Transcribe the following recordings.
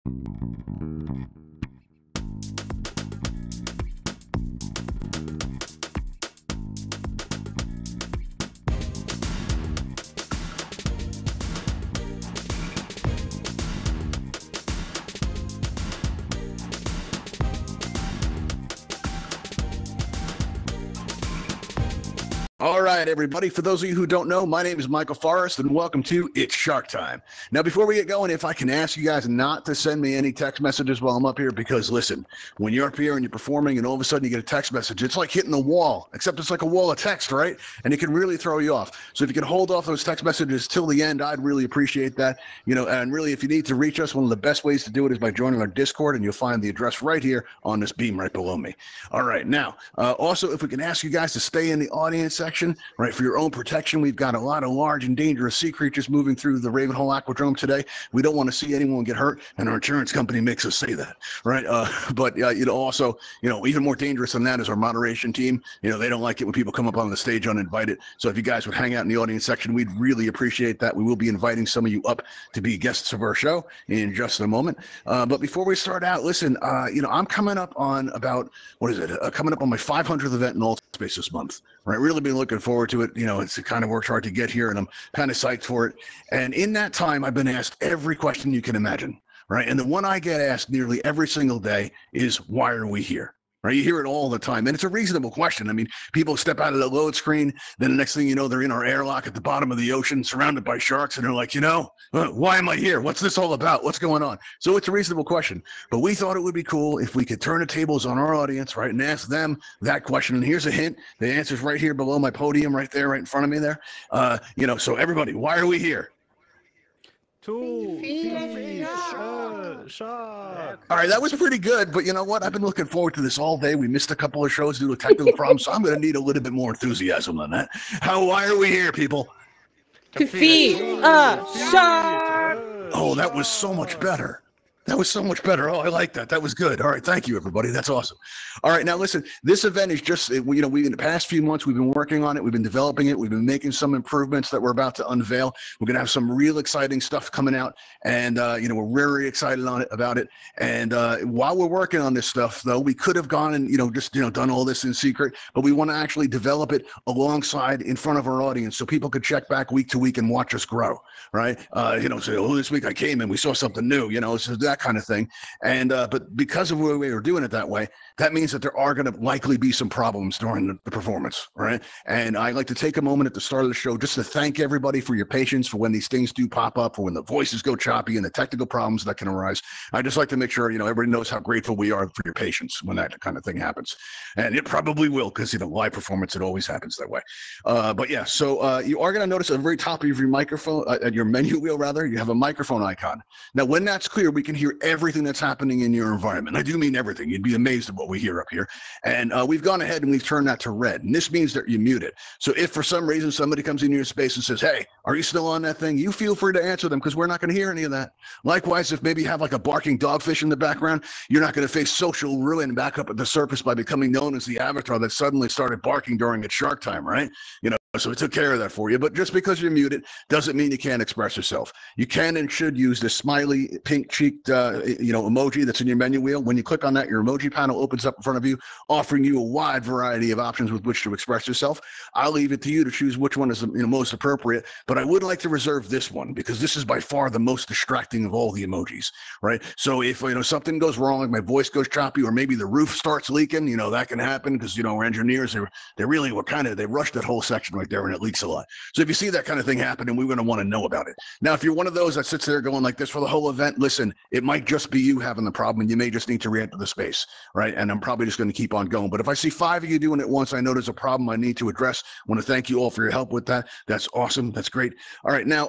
All right, everybody. For those of you who don't know, my name is Michael Forrest, and welcome to It's Shark Time. Now, before we get going, if I can ask you guys not to send me any text messages while I'm up here, because listen, when you're up here and you're performing and all of a sudden you get a text message, it's like hitting the wall, except it's like a wall of text, right? And it can really throw you off. So if you can hold off those text messages till the end, I'd really appreciate that. And really, if you need to reach us, one of the best ways to do it is by joining our Discord, and you'll find the address right here on this beam right below me. All right, now, also, if we can ask you guys to stay in the audience section, right, for your own protection. We've got a lot of large and dangerous sea creatures moving through the Ravenhall Aquadrome today. We don't want to see anyone get hurt, and our insurance company makes us say that, right? But also, even more dangerous than that is our moderation team. They don't like it when people come up on the stage uninvited. So if you guys would hang out in the audience section, we'd really appreciate that. We will be inviting some of you up to be guests of our show in just a moment. But before we start out, listen, I'm coming up on about, coming up on my 500th event in Altspace this month. Right, really been looking forward to it. It's kind of worked hard to get here, and I'm kind of psyched for it. And in that time, I've been asked every question you can imagine, right? And the one I get asked nearly every single day is, why are we here? Right? You hear it all the time, and it's a reasonable question. I mean, people step out of the load screen, then the next thing you know, they're in our airlock at the bottom of the ocean, surrounded by sharks, and they're like, why am I here? What's this all about? What's going on? So it's a reasonable question, but we thought it would be cool if we could turn the tables on our audience, right, and ask them that question. And here's a hint: the answer's right here below my podium, right there, right in front of me there. So everybody, why are we here? Shark. All right, that was pretty good, but you know what? I've been looking forward to this all day. We missed a couple of shows due to technical problems, so I'm going to need a little bit more enthusiasm than that. Why are we here, people? To feed a shark. Oh, that was so much better. That was so much better. Oh, I like that. That was good. All right. Thank you, everybody. That's awesome. All right. Now, listen, this event is just, we in the past few months, we've been working on it. We've been developing it. We've been making some improvements that we're about to unveil. We're going to have some real exciting stuff coming out. And, we're very excited about it. And while we're working on this stuff, though, we could have gone and, done all this in secret, but we want to actually develop it alongside in front of our audience so people could check back week to week and watch us grow. Right. Say, this week I came and we saw something new, so that kind of thing. And but because of the way we were doing it that way, that means that there are going to likely be some problems during the performance, right? And I'd like to take a moment at the start of the show just to thank everybody for your patience for when these things do pop up, for when the voices go choppy and the technical problems that can arise. I just like to make sure, everybody knows how grateful we are for your patience when that kind of thing happens. And it probably will, because, live performance, it always happens that way. But yeah, so you are going to notice at the very top of your microphone, at your menu wheel, rather, you have a microphone icon. Now, when that's clear, we can hear everything that's happening in your environment. I do mean everything. You'd be amazed at what we hear up here. And we've gone ahead and we've turned that to red. And this means that you're muted. So if for some reason somebody comes into your space and says, hey, are you still on that thing? You feel free to answer them, because we're not going to hear any of that. Likewise, if maybe you have like a barking dogfish in the background, you're not going to face social ruin back up at the surface by becoming known as the avatar that suddenly started barking during its shark time, right? So we took care of that for you. But just because you're muted doesn't mean you can't express yourself. You can and should use this smiley pink-cheeked, emoji that's in your menu wheel. When you click on that, your emoji panel opens up in front of you, offering you a wide variety of options with which to express yourself. I'll leave it to you to choose which one is most appropriate. But I would like to reserve this one, because this is by far the most distracting of all the emojis, right? So if something goes wrong, like my voice goes choppy, or maybe the roof starts leaking, that can happen, because our engineers they rushed that whole section right there, and it leaks a lot. So if you see that kind of thing happening, we're going to want to know about it. Now, if you're one of those that sits there going like this for the whole event, listen, it might just be you having the problem, and you may just need to re-enter the space, right? And I'm probably just going to keep on going. But if I see 5 of you doing it once, I know there's a problem I need to address. I want to thank you all for your help with that. That's awesome. That's great. All right. Now,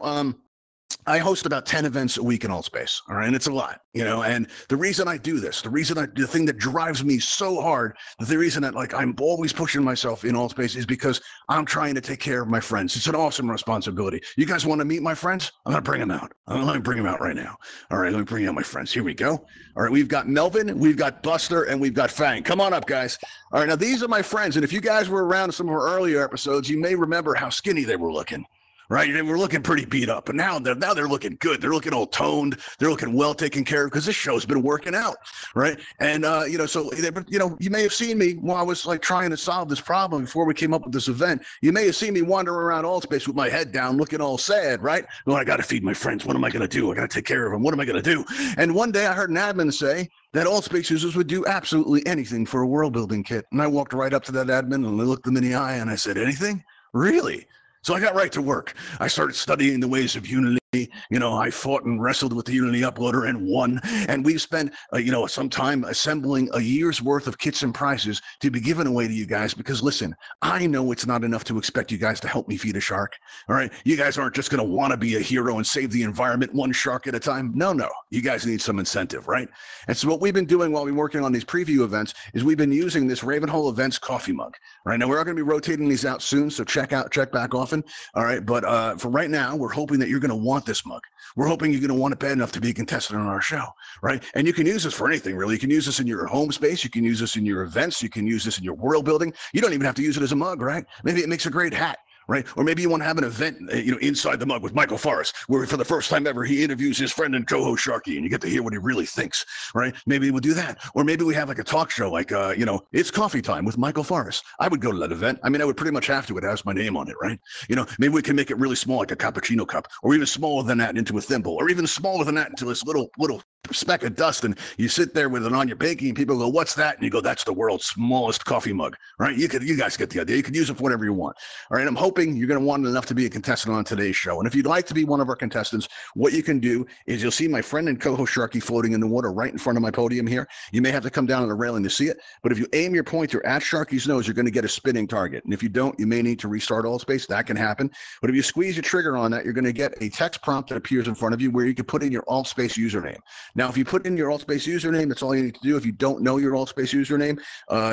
I host about 10 events a week in Altspace, all right? And it's a lot, and the reason I do this, the thing that drives me so hard, the reason that I'm always pushing myself in Altspace is because I'm trying to take care of my friends. It's an awesome responsibility. You guys want to meet my friends? I'm going to bring them out. Let me bring them out right now. All right, let me bring out my friends. Here we go. All right, we've got Melvin, we've got Buster, and we've got Fang. Come on up, guys. All right, now these are my friends, and if you guys were around some of our earlier episodes, you may remember how skinny they were looking. right? They were looking pretty beat up, but now they're looking good. They're looking all toned. They're looking well taken care of because this show's been working out, right? And so you may have seen me while I was like trying to solve this problem before we came up with this event. You may have seen me wandering around Altspace with my head down, looking all sad, right? Well, I got to feed my friends. What am I going to do? I got to take care of them. What am I going to do? And one day I heard an admin say that Altspace users would do absolutely anything for a world building kit, and I walked right up to that admin and I looked them in the eye and I said, "Anything? Really?" So I got right to work. I started studying the ways of Unity. I fought and wrestled with the Unity uploader and won. And we've spent, some time assembling a year's worth of kits and prizes to be given away to you guys. Because listen, I know it's not enough to expect you guys to help me feed a shark. All right. You guys aren't just going to want to be a hero and save the environment one shark at a time. No. You guys need some incentive, right? And so what we've been doing while we're working on these preview events is we've been using this Ravenhall Events coffee mug. Right now, we're going to be rotating these out soon. So check back often. All right. But for right now, we're hoping that you're going to want this mug. We're hoping you're going to want it bad enough to be a contestant on our show, right? And you can use this for anything, really. You can use this in your home space. You can use this in your events. You can use this in your world building. You don't even have to use it as a mug, right? Maybe it makes a great hat. Right? Or maybe you want to have an event, inside the mug with Michael Forrest, where for the first time ever, he interviews his friend and co-host Sharky, and you get to hear what he really thinks, right? Maybe we'll do that. Or maybe we have like a talk show, like, it's coffee time with Michael Forrest. I would go to that event. I mean, I would pretty much have to. It has my name on it, right? Maybe we can make it really small, like a cappuccino cup, or even smaller than that into a thimble, or even smaller than that into this little speck of dust, and you sit there with it on your pinky, and people go, "What's that?" And you go, "That's the world's smallest coffee mug," right? You guys get the idea. You can use it for whatever you want. All right. I'm hoping you're going to want enough to be a contestant on today's show. And if you'd like to be one of our contestants, what you can do is you'll see my friend and co-host Sharky floating in the water right in front of my podium here. You may have to come down on the railing to see it, but if you aim your pointer at Sharky's nose, you're going to get a spinning target. And if you don't, you may need to restart Altspace. That can happen. But if you squeeze your trigger on that, you're going to get a text prompt that appears in front of you where you can put in your Altspace username. Now, if you put in your Altspace username, that's all you need to do. If you don't know your Altspace username,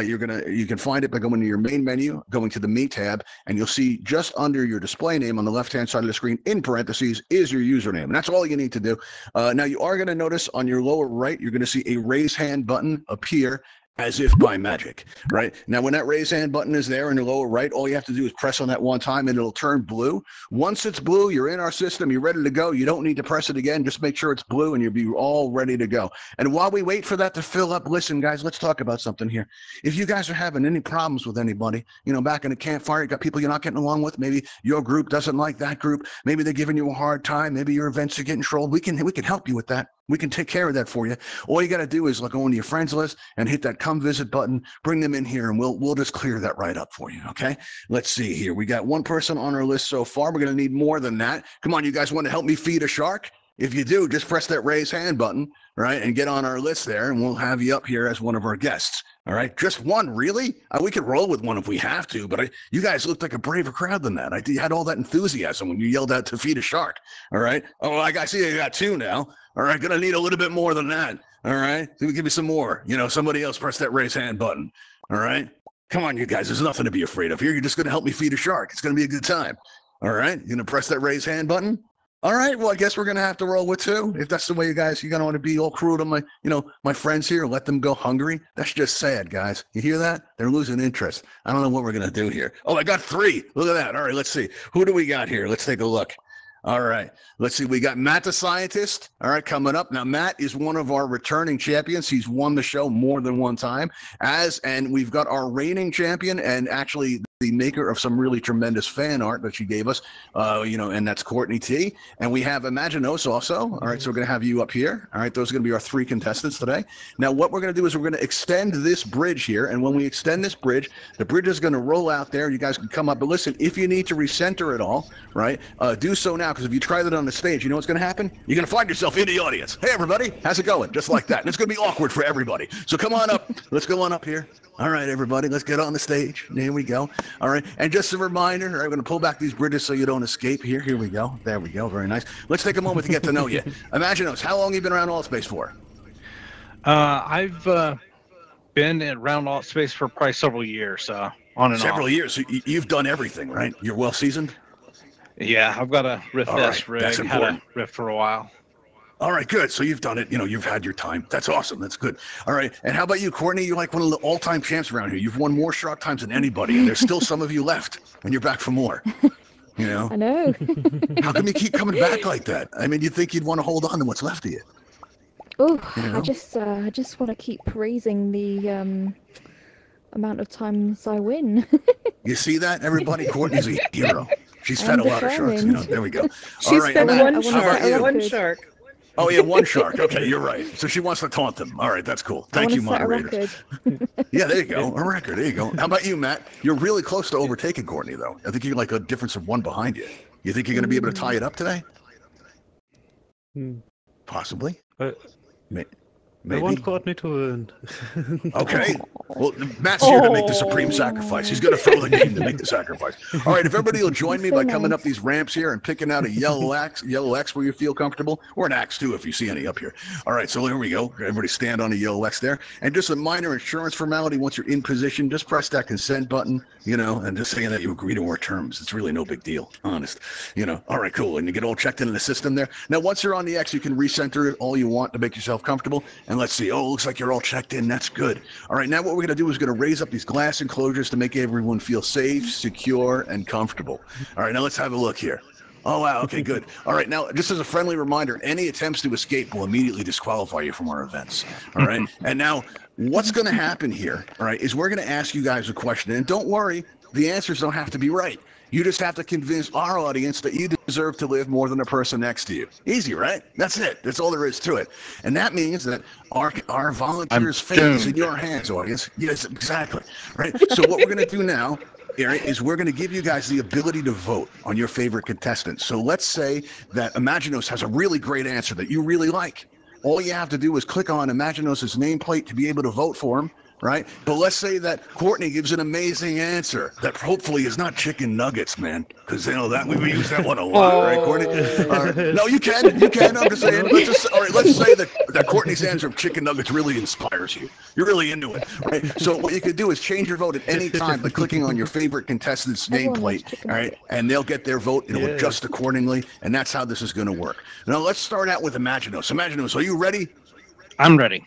you can find it by going to your main menu, going to the Me tab, and you'll see just under your display name on the left-hand side of the screen, in parentheses, is your username. And that's all you need to do. Now, you are going to notice on your lower right, you're going to see a raise hand button appear as if by magic, right? Now, when that raise hand button is there in the lower right, all you have to do is press on that one time and it'll turn blue. Once it's blue, you're in our system, you're ready to go. You don't need to press it again. Just make sure it's blue and you'll be all ready to go. And while we wait for that to fill up, listen, guys, let's talk about something here. If you guys are having any problems with anybody, back in the campfire, you got people you're not getting along with, maybe your group doesn't like that group, maybe they're giving you a hard time, maybe your events are getting trolled, we can help you with that. We can take care of that for you. All you got to do is go into your friends list and hit that come visit button, bring them in here, and we'll just clear that right up for you, okay? Let's see here. We got one person on our list so far. We're going to need more than that. Come on, you guys want to help me feed a shark? If you do, just press that raise hand button, right, and get on our list there, and we'll have you up here as one of our guests. All right, just one, really? We could roll with one if we have to, but you guys looked like a braver crowd than that. You had all that enthusiasm when you yelled out to feed a shark. All right. Oh, I see you got two now. All right, gonna need a little bit more than that. All right, give me some more. Somebody else press that raise hand button. All right, come on, you guys. There's nothing to be afraid of here. You're just gonna help me feed a shark. It's gonna be a good time. All right, you're gonna press that raise hand button. All right, well, I guess we're gonna have to roll with two. If that's the way you're gonna want to be all cruel to my friends here, let them go hungry. That's just sad, guys. You hear that? They're losing interest. I don't know what we're gonna do here. Oh, I got three. Look at that. All right, let's see. Who do we got here? Let's take a look. All right, let's see. We got Matt the Scientist. All right, coming up. Now, Matt is one of our returning champions. He's won the show more than one time. And we've got our reigning champion and actually the maker of some really tremendous fan art that she gave us, and that's Courtney T. And we have Imaginos also. All right, so we're going to have you up here. All right, those are going to be our three contestants today. Now, what we're going to do is we're going to extend this bridge here. And when we extend this bridge, the bridge is going to roll out there. You guys can come up. But listen, if you need to recenter it all, right, do so now. Because if you try that on the stage, you know what's going to happen? You're going to find yourself in the audience. Hey, everybody, how's it going? Just like that. And it's going to be awkward for everybody. So come on up. Let's go on up here. All right, everybody, let's get on the stage. There we go. All right, and just a reminder, I'm going to pull back these bridges so you don't escape. Here we go. There we go. Very nice. Let's take a moment to get to know you. Imaginos, how long have you been around Altspace for? I've been around Altspace for probably several years, on and Several off. years. So you've done everything, right? You're well seasoned? Yeah, I've got a Rift S rig. That's had important. a Rift for a while. All right, good. So you've done it. You've had your time. That's awesome. That's good. All right. And how about you, Courtney? You're like one of the all-time champs around here. You've won more shark times than anybody, and there's still some of you left, and you're back for more. You know? I know. How come you keep coming back like that? I mean, you'd think you'd want to hold on to what's left of you. Oh, You know? I just want to keep raising the amount of times I win. You see that, everybody? Courtney's a hero. She's I fed am a lot of sharks. You know, determined. there we go. She's All right, fed Matt, one I wanna how about shark. set a you? One record. shark. Oh, yeah, one shark. Okay, you're right. So she wants to taunt them. All right, that's cool. I Thank want you, to set a moderators. record. Yeah, there you go. A record. There you go. How about you, Matt? You're really close to overtaking Courtney, though. I think you're like a difference of one behind you. You think you're going to be able to tie it up today? Possibly. I Maybe. want Courtney to win. Okay. Well, Matt's here to make the supreme sacrifice. He's going to throw the game to make the sacrifice. All right. If everybody will join me So by coming up nice. these ramps here and picking out a yellow X where you feel comfortable, or an axe too if you see any up here. All right. So here we go. Everybody stand on a yellow X there. And just a minor insurance formality. Once you're in position, just press that consent button, you know, and just saying that you agree to our terms. It's really no big deal. Honest. You know. All right. Cool. And you get all checked in the system there. Now, once you're on the X, you can recenter it all you want to make yourself comfortable. And let's see. Oh, looks like you're all checked in. That's good. All right, now what we're going to do is going to raise up these glass enclosures to make everyone feel safe, secure, and comfortable. All right, now let's have a look here. Oh, wow. Okay, good. All right, now, just as a friendly reminder, any attempts to escape will immediately disqualify you from our events. All right, and now what's going to happen here, all right, is we're going to ask you guys a question. And don't worry, the answers don't have to be right. You just have to convince our audience that you deserve to live more than a person next to you. Easy, right? That's it. That's all there is to it. And that means that our volunteers' fate is in your hands, audience. Yes, exactly. Right? So what we're going to do now, Eric, is we're going to give you guys the ability to vote on your favorite contestant. So let's say that Imaginos has a really great answer that you really like. All you have to do is click on Imaginos' nameplate to be able to vote for him. Right? But let's say that Courtney gives an amazing answer that hopefully is not chicken nuggets, man. Because, you know, that we use that one a lot, right, Courtney? No, you can. I'm just saying. Let's say that Courtney's answer of chicken nuggets really inspires you. You're really into it, right? So what you could do is change your vote at any time by clicking on your favorite contestant's Everyone nameplate, loves chicken all right? And they'll get their vote. It'll Yeah. adjust accordingly, and that's how this is going to work. Now, let's start out with Imaginos. Imaginos, are you ready? I'm ready.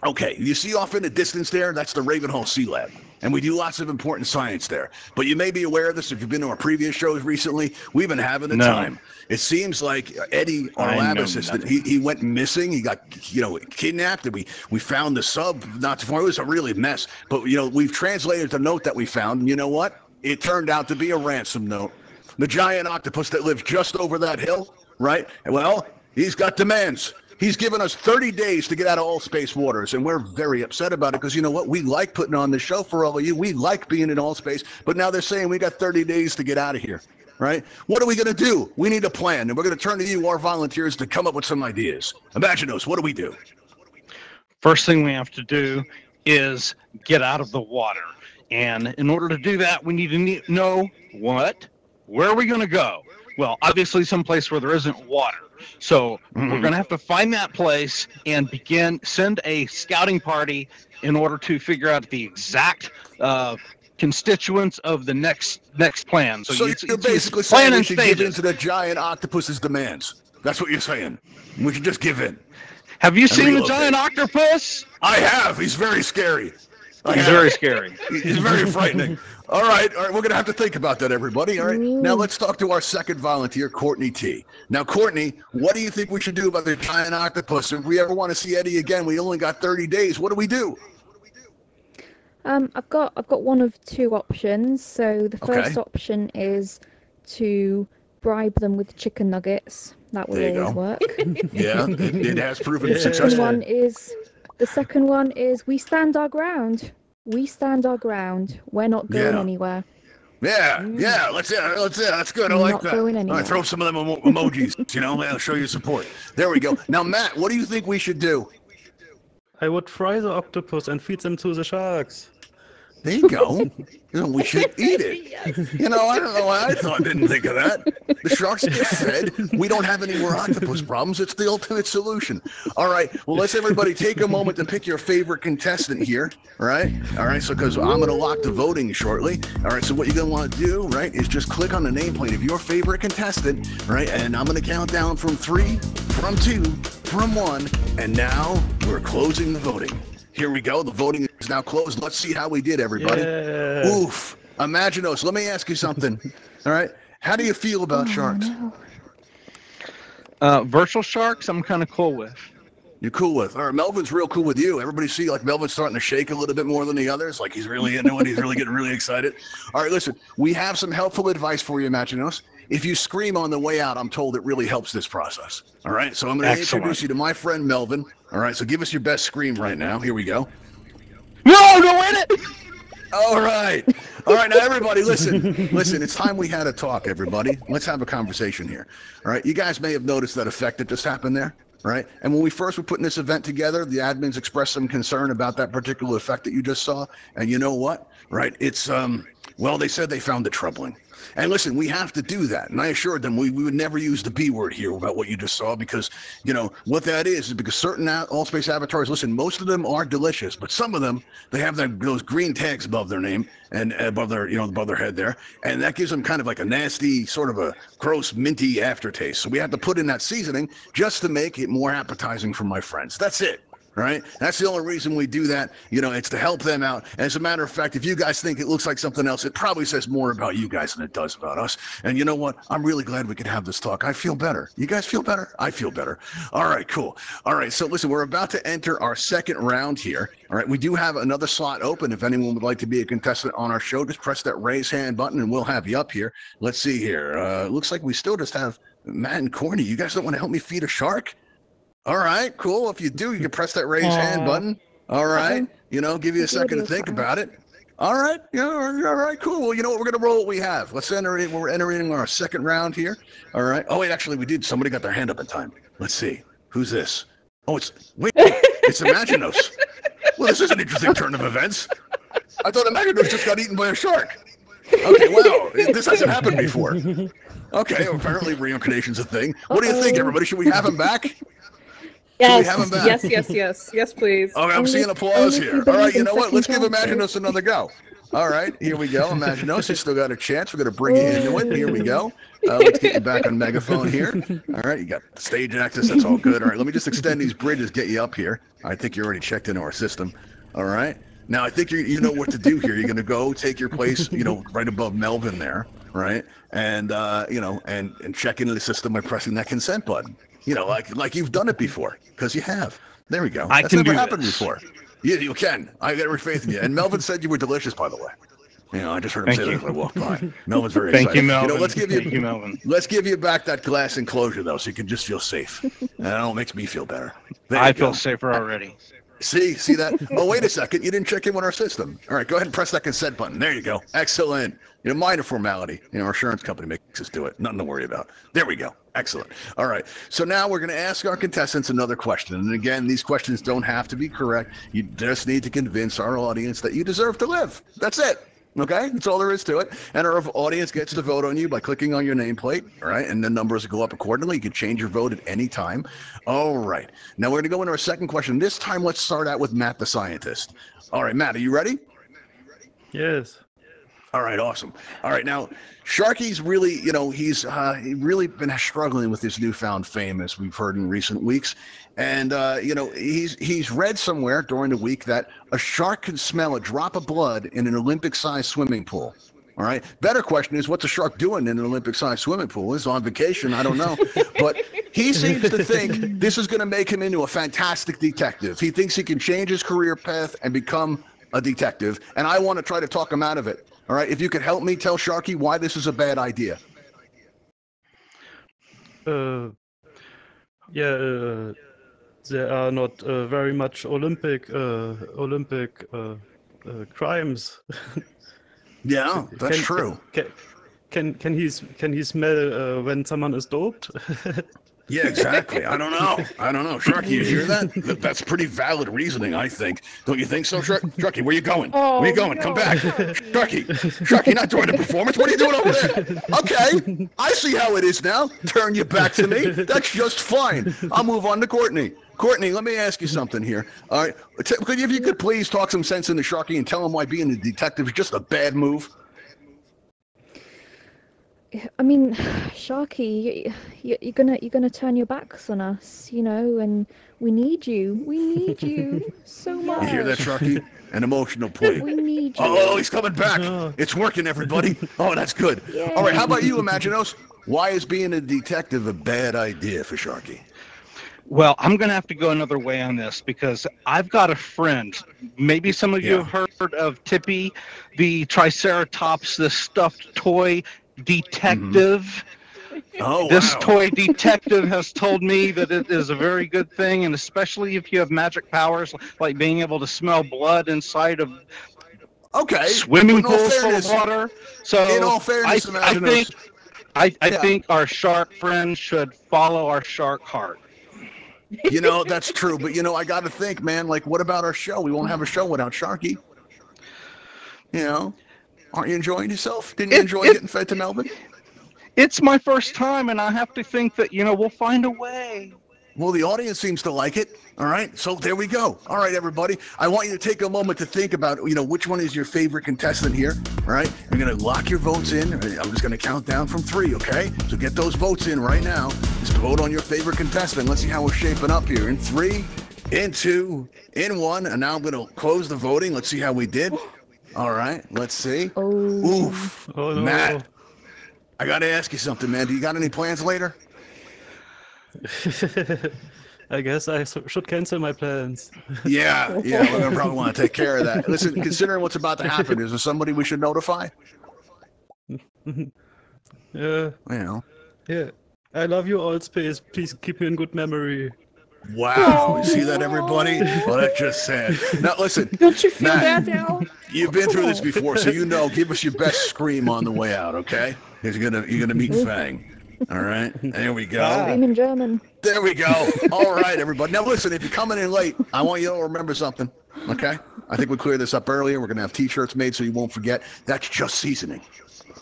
Okay, you see off in the distance there, that's the Ravenhall Sea-Lab. And we do lots of important science there. But you may be aware of this if you've been to our previous shows recently. We've been having a time. It seems like Eddie, our I lab know assistant, nothing. he went missing. He got, kidnapped. And we found the sub not too far. It was a really mess. But, we've translated the note that we found. And you know what? It turned out to be a ransom note. The giant octopus that lives just over that hill, right? Well, he's got demands. He's given us 30 days to get out of Altspace waters, and we're very upset about it because you know what? We like putting on the show for all of you. We like being in Altspace, but now they're saying we got 30 days to get out of here, right? What are we going to do? We need a plan, and we're going to turn to you, our volunteers, to come up with some ideas. Imaginos, what do we do? First thing we have to do is get out of the water. And in order to do that, we need to know where are we going to go? Well, obviously someplace where there isn't water. So we're going to have to find that place and send a scouting party in order to figure out the exact constituents of the next plan. So it's you're basically plan saying we in should give in stages. to the giant octopus's demands. That's what you're saying. We should just give in. Have you seen the relocate. giant octopus? I have. He's very scary. He's very scary. He's very frightening. All right, we're going to have to think about that, everybody. All right, now let's talk to our second volunteer, Courtney T. Now, Courtney, what do you think we should do about the giant octopus? If we ever want to see Eddie again, we only got 30 days. What do we do? I've got one of two options. So the first option is to bribe them with chicken nuggets. That will There you always go. work. Yeah, it has proven Yeah. successful. The second one is we stand our ground. We stand our ground. We're not going Yeah. anywhere. Yeah, let's that's good. I We're like not that. going All right, anywhere. throw some of them emojis, I'll show you support. There we go. Now, Matt, what do you think we should do? I would fry the octopus and feed them to the sharks. There you go. We should eat it. I don't know why I didn't think of that. The sharks get fed. We don't have any more octopus problems. It's the ultimate solution. All right. Well, let's everybody take a moment to pick your favorite contestant here. Right? All right. So, because I'm going to lock the voting shortly. All right. So, what you're going to want to do, right, is just click on the nameplate of your favorite contestant. Right. And I'm going to count down from 3, from 2, from 1. And now we're closing the voting. Here we go. The voting is now closed. Let's see how we did, everybody. Yeah. Oof. Imaginos, let me ask you something. All right. How do you feel about sharks? No. Virtual sharks, I'm kind of cool with. You're cool with. All right, Melvin's real cool with you. Everybody see like Melvin's starting to shake a little bit more than the others. Like he's really into it. He's really getting really excited. All right, listen, we have some helpful advice for you, Imaginos. If you scream on the way out, I'm told it really helps this process. All right, so I'm going to introduce you to my friend Melvin. All right, so give us your best scream right now. Here we go. No, go in it! All right. All right, now everybody, listen. Listen, it's time we had a talk, everybody. Let's have a conversation here. All right, you guys may have noticed that effect that just happened there. Right. And when we first were putting this event together, the admins expressed some concern about that particular effect that you just saw. And you know what? Right. It's well, they said they found it troubling. And listen, we have to do that. And I assured them we would never use the B word here about what you just saw because, you know, what that is because certain Altspace avatars, listen, most of them are delicious, but some of them, they have those green tags above their name and above their, you know, above their head there. And that gives them kind of like a nasty, sort of a gross, minty aftertaste. So we have to put in that seasoning just to make it more appetizing for my friends. That's it. Right? That's the only reason we do that. You know, it's to help them out. And as a matter of fact, if you guys think it looks like something else, it probably says more about you guys than it does about us. And you know what? I'm really glad we could have this talk. I feel better. You guys feel better? I feel better. All right, cool. All right, so listen, we're about to enter our second round here. All right, we do have another slot open. If anyone would like to be a contestant on our show, just press that raise hand button and we'll have you up here. Let's see here. Looks like we still just have Matt and Corny. You guys don't want to help me feed a shark? All right, cool. If you do, you can press that raise hand button. All right. You know, give you a second to think about it. All right. Yeah. All right. Cool. Well, you know what? We're going to roll what we have. Let's enter it. We're entering our second round here. All right. Oh, wait, actually, we did. Somebody got their hand up in time. Let's see. Who's this? Oh, it's Imaginos. Well, this is an interesting turn of events. I thought Imaginos just got eaten by a shark. Okay, wow. This hasn't happened before. Okay, apparently reincarnation's a thing. What do you think, everybody? Should we have him back? Yes, have him back? yes, please. Oh, I'm seeing applause here. All right, you know what? Let's give Imaginos another go. All right, here we go. Imaginos, you still got a chance. We're going to bring you into it. Here we go. Let's get you back on megaphone here. All right, you got stage access. That's all good. All right, let me just extend these bridges, get you up here. I think you're already checked into our system. All right. Now, I think you know what to do here. You're going to go take your place, you know, right above Melvin there, right? And, you know, and check into the system by pressing that consent button. You know, like you've done it before, because you have. There we go. That's never happened before. Yeah, you can. I got every faith in you. And Melvin said you were delicious, by the way. You know, I just heard him say that as I walked by. Melvin's very excited. Thank you, Melvin. You know, Thank you, Melvin. Let's give you back that glass enclosure, though, so you can just feel safe. And that makes me feel better. I feel safer already. See that? Oh, wait a second. You didn't check in with our system. All right, go ahead and press that consent button. There you go. Excellent. You know, minor formality. You know, our insurance company makes us do it. Nothing to worry about. There we go. Excellent. All right. So now we're going to ask our contestants another question. And again, these questions don't have to be correct. You just need to convince our audience that you deserve to live. That's it. Okay, that's all there is to it. And our audience gets to vote on you by clicking on your nameplate, all right? And the numbers go up accordingly. You can change your vote at any time. All right. Now we're going to go into our second question. This time, let's start out with Matt the scientist. All right, Matt, are you ready? Yes. All right, awesome. All right, now Sharky's really, you know, he's really been struggling with his newfound fame, as we've heard in recent weeks. And you know, he's read somewhere during the week that a shark can smell a drop of blood in an Olympic-sized swimming pool. All right. Better question is, what's a shark doing in an Olympic-sized swimming pool? Is on vacation? I don't know. But he seems to think this is going to make him into a fantastic detective. He thinks he can change his career path and become a detective. And I want to try to talk him out of it. All right. If you could help me tell Sharky why this is a bad idea. There are not very much Olympic crimes. Yeah, that's true. Can he smell when someone is doped? Yeah, exactly. I don't know. Sharky, you hear that? That's pretty valid reasoning, I think. Don't you think so, Sharky? Where you going? Oh, where you going? no. Come back. Sharky, not doing the performance. What are you doing over there? Okay, I see how it is now. Turn you back to me. That's just fine. I'll move on to Courtney. Courtney, let me ask you something here. All right, if you could please talk some sense into Sharky and tell him why being a detective is just a bad move. I mean, Sharky, you're gonna turn your backs on us, and we need you. We need you so much. You hear that, Sharky? An emotional plea. We need you. Oh, he's coming back. No. It's working, everybody. Oh, that's good. Yay. All right, how about you, Imaginos? Why is being a detective a bad idea for Sharky? Well, I'm going to have to go another way on this because I've got a friend. Maybe some of you have heard of Tippy, the Triceratops, the stuffed toy detective. Oh, This wow. toy detective has told me that it is a very good thing, and especially if you have magic powers like being able to smell blood inside of Okay. swimming In all pools full of fairness- water. So in all fairness, Imaginos. I Yeah. think our shark friend should follow our shark heart. That's true. But, I got to think, man, like, what about our show? We won't have a show without Sharky. Aren't you enjoying yourself? Didn't you enjoy getting fed to Melvin? It's my first time, and I have to think that, we'll find a way. Well, the audience seems to like it. All right. So there we go. All right, everybody. I want you to take a moment to think about, which one is your favorite contestant here. All right. You're going to lock your votes in. I'm just going to count down from 3. Okay. So get those votes in right now. Just vote on your favorite contestant. Let's see how we're shaping up here. In 3, in 2, in 1. And now I'm going to close the voting. Let's see how we did. All right. Let's see. Oh. Oof. Oh, no. Matt, I got to ask you something, man. Do you got any plans later? I guess I should cancel my plans. Yeah, we're gonna probably want to take care of that. Listen, considering what's about to happen, is there somebody we should notify? Yeah, yeah. I love you, Altspace. Please keep me in good memory. Wow, you see that, everybody? Well, that's just sad. Now, listen, Don't you feel Matt, bad now? you've been through this before, so give us your best scream on the way out, okay? Because you're gonna meet Fang. All right, there we go. Scream in German. There we go. All right, everybody. Now, listen, if you're coming in late, I want you to remember something, okay? I think we cleared this up earlier. We're going to have T-shirts made so you won't forget. That's just seasoning,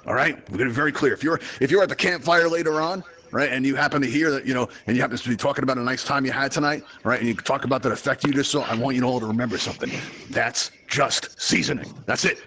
all right? We're going to be very clear. If you're at the campfire later on, right, and you happen to hear that, and you happen to be talking about a nice time you had tonight, right, and you talk about that effect you just saw, I want you all to remember something. That's just seasoning. That's it.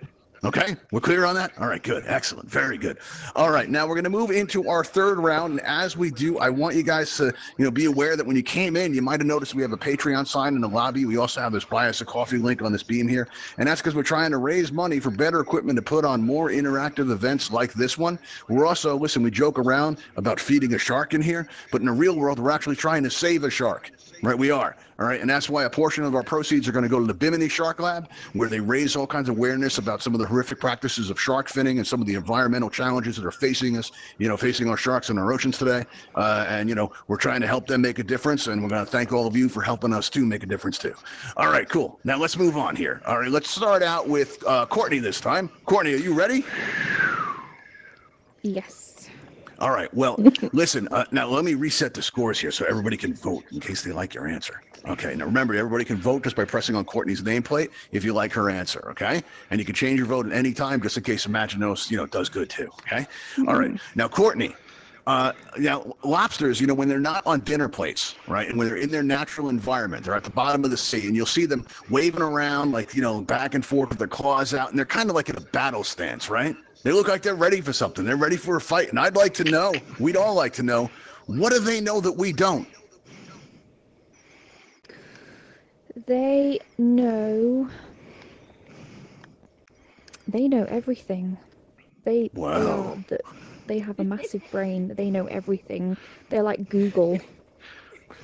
Okay, we're clear on that? All right, good. Excellent. Very good. All right, now we're going to move into our third round. And as we do, I want you guys to, be aware that when you came in, you might have noticed we have a Patreon sign in the lobby. We also have this buy us a coffee link on this beam here. And that's because we're trying to raise money for better equipment to put on more interactive events like this one. We're also, listen, we joke around about feeding a shark in here, but in the real world, we're actually trying to save a shark. Right, we are. All right, and that's why a portion of our proceeds are going to go to the Bimini Shark Lab, where they raise all kinds of awareness about some of the horrific practices of shark finning and some of the environmental challenges that are facing us, facing our sharks in our oceans today. And we're trying to help them make a difference, and we're going to thank all of you for helping us to make a difference too. All right, cool. Now let's move on here. All right, let's start out with Courtney this time. Courtney, are you ready? Yes. All right. Well, listen, now let me reset the scores here so everybody can vote in case they like your answer. Okay. Now remember, everybody can vote just by pressing on Courtney's nameplate if you like her answer. Okay. And you can change your vote at any time just in case Imaginos, does good too. Okay. All right. Now, Courtney, now lobsters, when they're not on dinner plates, right, and when they're in their natural environment, they're at the bottom of the sea, and you'll see them waving around like, back and forth with their claws out, and they're kind of like in a battle stance, right? They look like they're ready for something. They're ready for a fight. And I'd like to know, we'd all like to know, what do they know that we don't? They know everything. Wow. They have a massive brain. They know everything. They're like Google.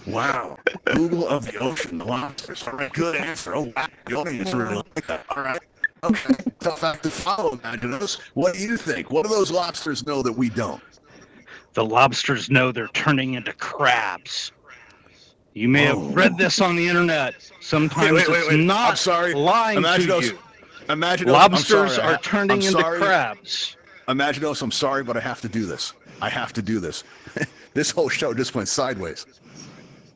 Wow. Google of the ocean, the lobsters. All right, good answer. Oh, wow. The audience really like that. All right. Okay. Tough act to follow, Imaginos. What do you think? What do those lobsters know that we don't? The lobsters know they're turning into crabs. You may have read this on the internet. Sometimes it's not I'm sorry. lying Imaginos, to you. Imaginos, Lobsters I'm sorry. are turning into crabs. Imaginos, I'm sorry, but I have to do this. I have to do this. This whole show just went sideways.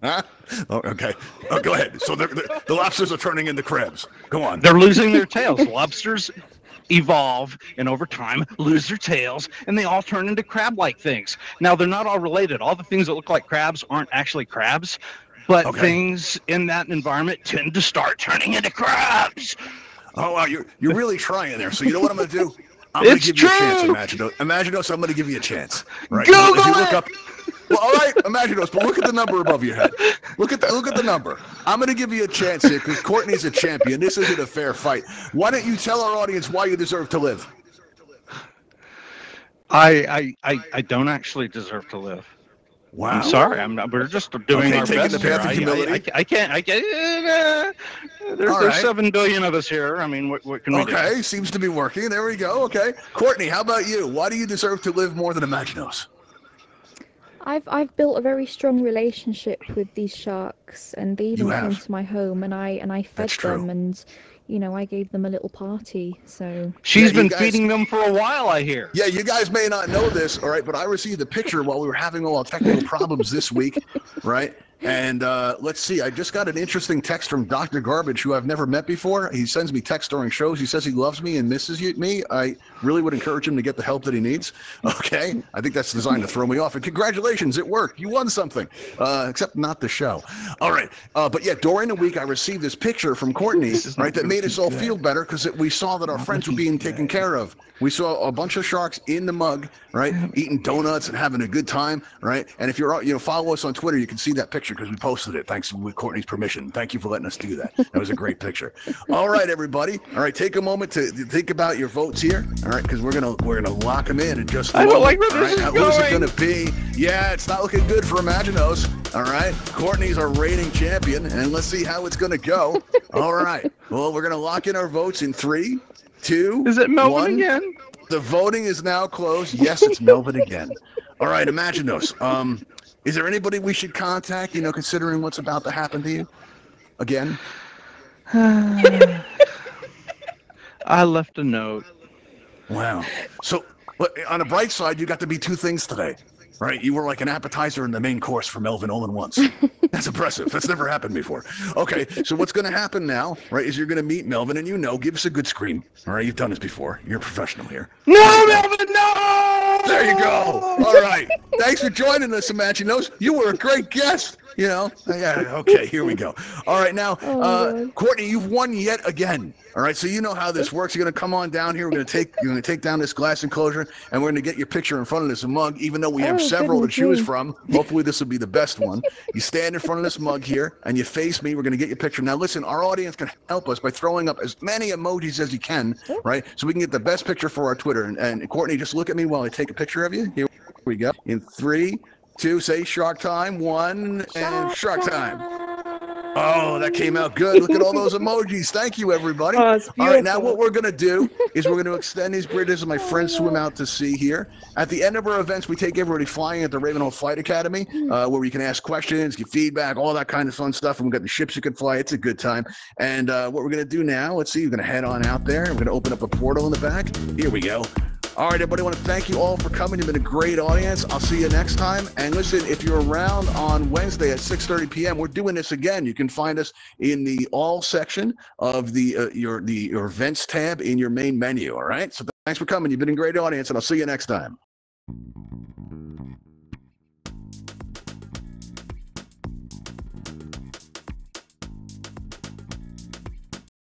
Huh? Oh, okay. Oh, go ahead. So the lobsters are turning into crabs. Go on. They're losing their tails. Lobsters evolve and over time lose their tails, and they all turn into crab-like things. Now, they're not all related. All the things that look like crabs aren't actually crabs, but things in that environment tend to start turning into crabs. Oh, wow. You're really trying there. So you know what I'm going to do? I'm going to It's give you a chance, true. Imaginos, I'm going to give you a chance. Right? Google If you look it. up, well, all right, Imaginos, but look at the number above your head. Look at the number. I'm going to give you a chance here because Courtney's a champion. This isn't a fair fight. Why don't you tell our audience why you deserve to live? I don't actually deserve to live. Wow. I'm sorry. We're just doing Okay, our taking best the path here. of humility. I can't. There's All right. 7 billion of us here. I mean, what can we do? Okay, seems to be working. There we go. Okay. Courtney, how about you? Why do you deserve to live more than Imaginos? I've built a very strong relationship with these sharks, and they even You came have. to my home, and I fed That's true. them, and I gave them a little party. So She's Yeah, you been guys- feeding them for a while, I hear. Yeah, you guys may not know this, all right, but I received a picture while we were having all our technical problems this week, right? And let's see, I just got an interesting text from Dr. Garbage, who I've never met before. He sends me texts during shows. He says he loves me and misses me. I really would encourage him to get the help that he needs. Okay, I think that's designed to throw me off. And congratulations, it worked. You won something, except not the show. All right, but yeah, during the week, I received this picture from Courtney, right, that made us all feel better because we saw that our friends were being taken care of. We saw a bunch of sharks in the mug, right, eating donuts and having a good time, right? And if you're, follow us on Twitter, you can see that picture because we posted it. Thanks with Courtney's permission. Thank you for letting us do that. That was a great picture. All right, everybody. All right, take a moment to think about your votes here. All right, because we're gonna lock them in just a I don't moment. like where this is Who's it going. gonna be? Yeah, it's not looking good for Imaginos. All right, Courtney's our reigning champion, and let's see how it's gonna go. All right. Well, we're gonna lock in our votes in 3, 2. Is it Melvin 1. again? The voting is now closed. Yes, it's Melvin again. All right, Imaginos. Is there anybody we should contact, considering what's about to happen to you? Again? I left a note. Wow. So, on the bright side, you got to be 2 things today, right? You were like an appetizer and the main course for Melvin all in once. That's impressive. That's never happened before. Okay, so what's going to happen now, right, is you're going to meet Melvin, and give us a good scream. All right, you've done this before. You're a professional here. No, Melvin, no! There you go. All right. Thanks for joining us, Imaginos. You were a great guest. Yeah, okay, here we go. All right, now, Courtney, you've won yet again. All right, so you know how this works. You're going to come on down here. You're going to take down this glass enclosure, and we're going to get your picture in front of this mug, even though we have several to choose from. Hopefully, this will be the best one. You stand in front of this mug here, and you face me. We're going to get your picture. Now, listen, our audience can help us by throwing up as many emojis as you can, right, so we can get the best picture for our Twitter. And Courtney, just look at me while I take a picture of you. Here we go. In 3, 2, say shark time. 1, and shark time. Oh, that came out good. Look at all those emojis. Thank you, everybody. Oh, it's All right, now beautiful. what we're going to do is we're going to extend these bridges and my friends swim out to sea here. At the end of our events, we take everybody flying at the Ravenhall Flight Academy, where you can ask questions, get feedback, all that kind of fun stuff. And we've got the ships you can fly. It's a good time. And what we're going to do now, let's see, we're going to head on out there. We're going to open up a portal in the back. Here we go. All right, everybody, I want to thank you all for coming. You've been a great audience. I'll see you next time. And listen, if you're around on Wednesday at 6:30 p.m., we're doing this again. You can find us in the all section of your events tab in your main menu. All right. So thanks for coming. You've been a great audience, and I'll see you next time.